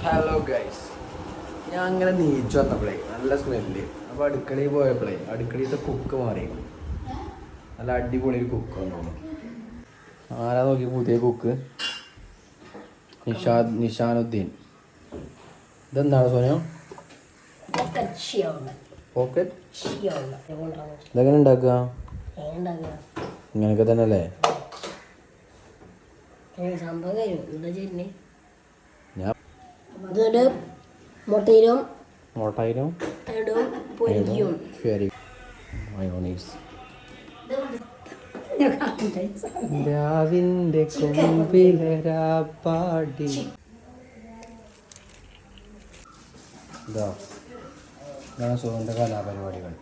Hello guys, ഞാൻ അങ്ങനെ നീച്ചു വന്നപ്പോഴേ നല്ല സ്മെല്ല്. അപ്പോൾ അടുക്കളയിൽ പോയപ്പോഴേ അടുക്കളയിലത്തെ കുക്ക് മാറി. നല്ല അടിപൊളി ഒരു കുക്ക് തോന്നുന്നു. ആരാ നോക്കി പുതിയ കുക്ക്? നിഷാനുദ്ദീൻ. ഇതെന്താണ് സോനിയ? പോക്കറ്റ്. ഇതെങ്ങനെ ഉണ്ടാക്കുക? ഇങ്ങനെയൊക്കെ തന്നെ അല്ലേ? മുട്ടയിലും മയോണൈസ്. രാവിന്റെ കൊമ്പിലരാപ്പാടി. ഇതാണ് സോന്റെ കലാപരിപാടികൾ.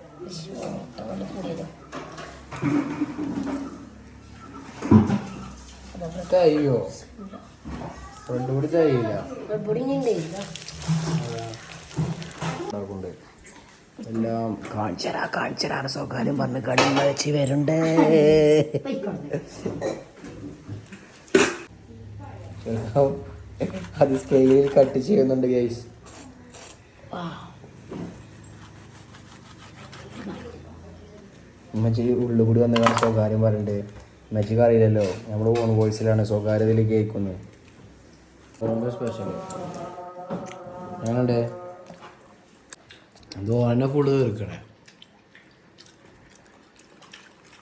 അയ്യോ, റെഡ് പൊടി തയ്യില്ല. എല്ലാം കാണിച്ചരാണ് സ്വകാര്യം പറഞ്ഞ് കടും വരച്ച് വരണ്ടേ. അത് സ്കെയിലിൽ കട്ട് ചെയ്യുന്നുണ്ട് ഗൈസ്. ഉമ്മച്ചി ഉള്ളു കൂടി വന്ന് സ്വകാര്യം പറയണ്ടേ. ഉമ്മച്ചിക്ക് അറിയില്ലല്ലോ നമ്മുടെ ഓൺ വോയിസിലാണ് സ്വകാര്യതയിൽ കേൾക്കുന്നത്. സ്പെഷ്യൽ ഞാനുണ്ടേ എന്തോ എന്നെ ഫുഡ് തീർക്കണേ.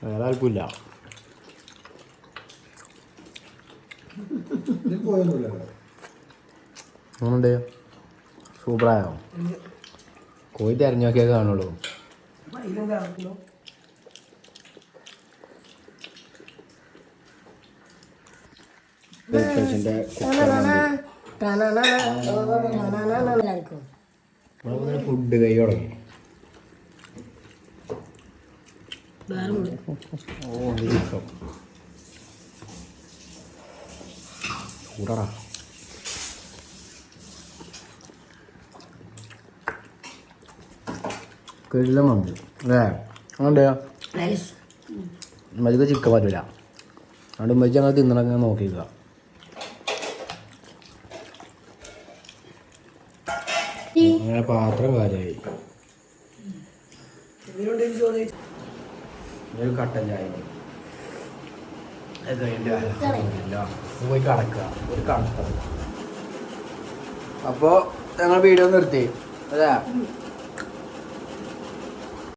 വേറെ ആർക്കില്ല. അങ്ങനുണ്ട് സൂപ്പറായോ? കോഴി തിരഞ്ഞു നോക്കിയേ കാണുള്ളൂ. ഫുഡ് കൈ തുടങ്ങി. ചൂടടാ. കിള്ളമുണ്ട് അല്ലേ? അതുകൊണ്ട് ഉമ്മച്ചിക്ക് ചിക്കൻ പറ്റില്ല. അതുകൊണ്ട് ഉമ്മച്ചി അങ്ങനെ തിന്നണങ്ങനെ നോക്കിക്കുക. അങ്ങനെ പാത്രം കാര്യമായി. ഒരു കട്ടൻ ചായ പോയി കടക്കുക. ഒരു കടത്ത. അപ്പോൾ ഞങ്ങൾ വീഡിയോ നിർത്തി അല്ലേ?